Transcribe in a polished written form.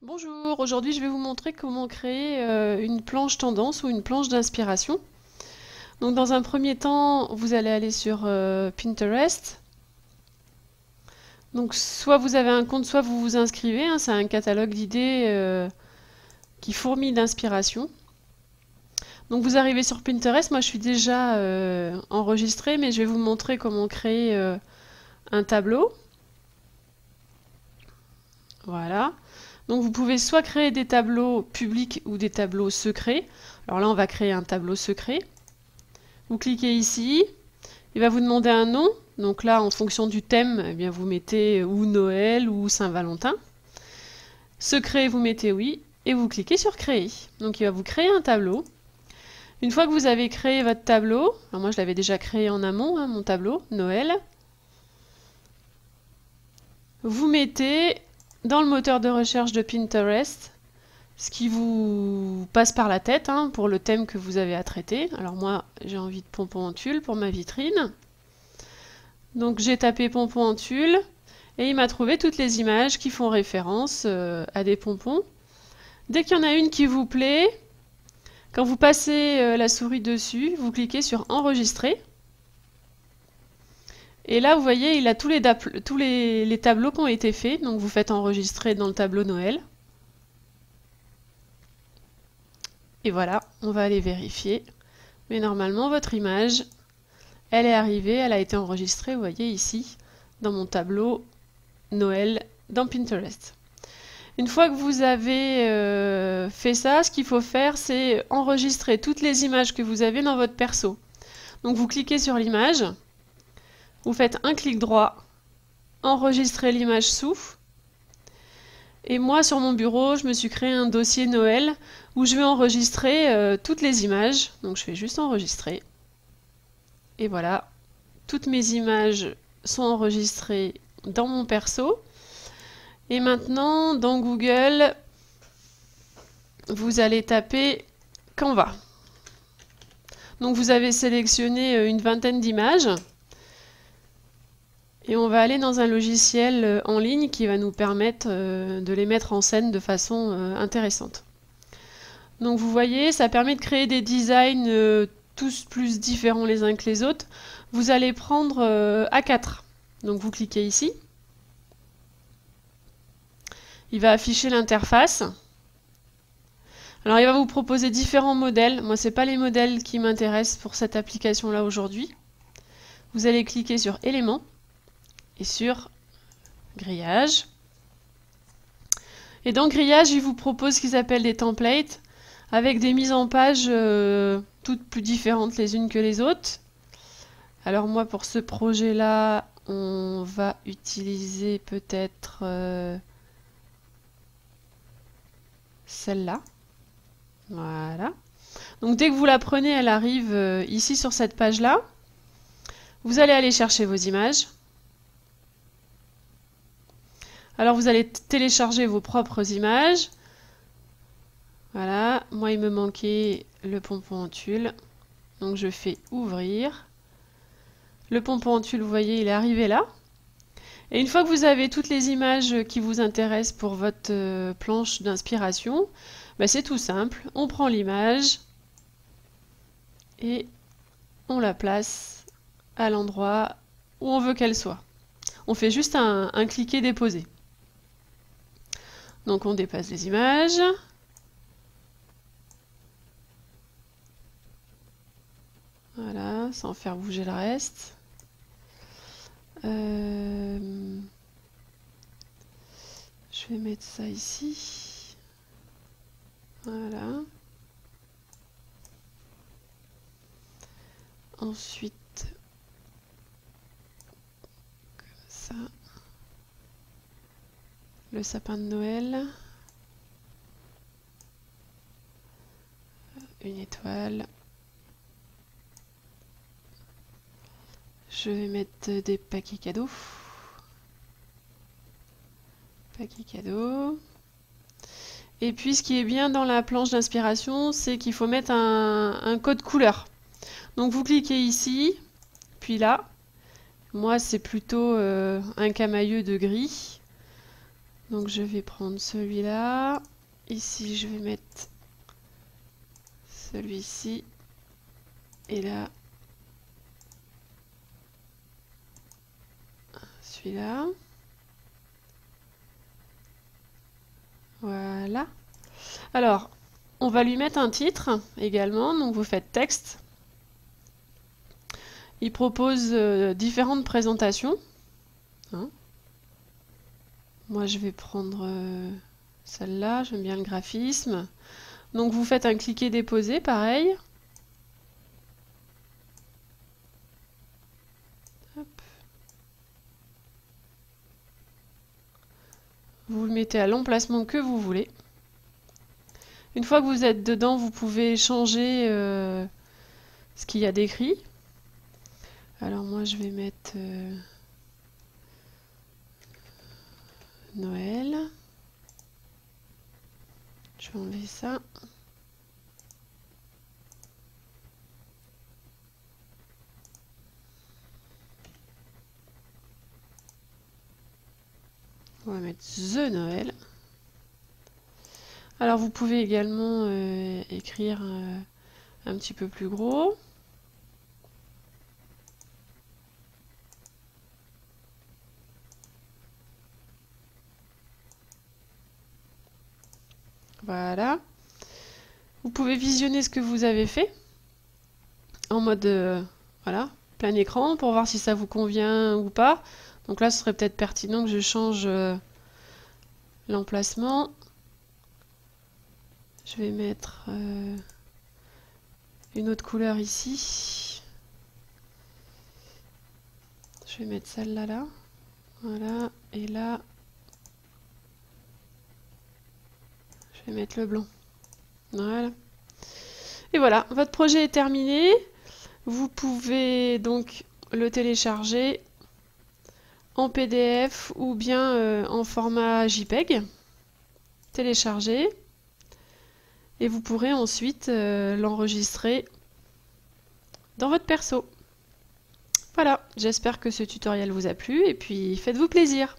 Bonjour, aujourd'hui je vais vous montrer comment créer une planche tendance ou une planche d'inspiration. Donc dans un premier temps, vous allez aller sur Pinterest. Donc soit vous avez un compte, soit vous vous inscrivez, hein, c'est un catalogue d'idées qui fourmille d'inspiration. Donc vous arrivez sur Pinterest, moi je suis déjà enregistrée, mais je vais vous montrer comment créer un tableau. Voilà. Donc vous pouvez soit créer des tableaux publics ou des tableaux secrets. Alors là, on va créer un tableau secret. Vous cliquez ici. Il va vous demander un nom. Donc là, en fonction du thème, eh bien, vous mettez ou Noël ou Saint-Valentin. Secret, vous mettez oui. Et vous cliquez sur créer. Donc il va vous créer un tableau. Une fois que vous avez créé votre tableau, alors moi je l'avais déjà créé en amont, hein, mon tableau, Noël. Vous mettez dans le moteur de recherche de Pinterest ce qui vous passe par la tête hein, pour le thème que vous avez à traiter. Alors moi, j'ai envie de pompon en tulle pour ma vitrine. Donc j'ai tapé pompon en tulle et il m'a trouvé toutes les images qui font référence à des pompons. Dès qu'il y en a une qui vous plaît, quand vous passez la souris dessus, vous cliquez sur enregistrer. Et là, vous voyez, il a tous les tableaux qui ont été faits. Donc vous faites enregistrer dans le tableau Noël. Et voilà, on va aller vérifier. Mais normalement, votre image, elle est arrivée, elle a été enregistrée, vous voyez ici, dans mon tableau Noël dans Pinterest. Une fois que vous avez fait ça, ce qu'il faut faire, c'est enregistrer toutes les images que vous avez dans votre perso. Donc vous cliquez sur l'image, vous faites un clic droit, enregistrer l'image sous. Et moi, sur mon bureau, je me suis créé un dossier Noël où je vais enregistrer toutes les images. Donc je fais juste enregistrer. Et voilà, toutes mes images sont enregistrées dans mon perso. Et maintenant, dans Google, vous allez taper Canva. Donc vous avez sélectionné une vingtaine d'images. Et on va aller dans un logiciel en ligne qui va nous permettre de les mettre en scène de façon intéressante. Donc vous voyez, ça permet de créer des designs tous plus différents les uns que les autres. Vous allez prendre A4. Donc vous cliquez ici. Il va afficher l'interface. Alors il va vous proposer différents modèles. Moi, ce n'est pas les modèles qui m'intéressent pour cette application-là aujourd'hui. Vous allez cliquer sur Éléments et sur Grillage. Et dans Grillage, il vous propose ce qu'ils appellent des templates avec des mises en page toutes plus différentes les unes que les autres. Alors moi, pour ce projet-là, on va utiliser peut-être celle-là. Voilà. Donc dès que vous la prenez, elle arrive ici sur cette page-là. Vous allez aller chercher vos images. Alors vous allez télécharger vos propres images. Voilà, moi il me manquait le pompon en tulle. Donc je fais ouvrir. Le pompon en tulle, vous voyez, il est arrivé là. Et une fois que vous avez toutes les images qui vous intéressent pour votre planche d'inspiration, ben c'est tout simple. On prend l'image et on la place à l'endroit où on veut qu'elle soit. On fait juste un cliquer déposer. Donc on dépasse les images. Voilà, sans faire bouger le reste. Je vais mettre ça ici. Voilà. Ensuite, comme ça. Le sapin de Noël. Une étoile. Je vais mettre des paquets cadeaux. Paquets cadeaux. Et puis ce qui est bien dans la planche d'inspiration, c'est qu'il faut mettre un code couleur. Donc vous cliquez ici, puis là. Moi c'est plutôt un camailleux de gris. Donc je vais prendre celui-là. Ici, je vais mettre celui-ci. Et là, celui-là. Voilà. Alors, on va lui mettre un titre également. Donc vous faites texte. Il propose différentes présentations. Hein. Moi, je vais prendre celle-là. J'aime bien le graphisme. Donc vous faites un cliquer-déposer, pareil. Hop. Vous le mettez à l'emplacement que vous voulez. Une fois que vous êtes dedans, vous pouvez changer ce qu'il y a d'écrit. Alors moi je vais mettre Noël. Je vais enlever ça. On va mettre The Noël. Alors vous pouvez également écrire un petit peu plus gros. Voilà. Vous pouvez visionner ce que vous avez fait en mode voilà, plein écran pour voir si ça vous convient ou pas. Donc là, ce serait peut-être pertinent que je change l'emplacement. Je vais mettre une autre couleur ici. Je vais mettre celle-là là. Voilà. Et là, je vais mettre le blanc. Voilà. Et voilà, votre projet est terminé. Vous pouvez donc le télécharger en PDF ou bien en format JPEG. Télécharger. Et vous pourrez ensuite l'enregistrer dans votre perso. Voilà, j'espère que ce tutoriel vous a plu et puis faites-vous plaisir.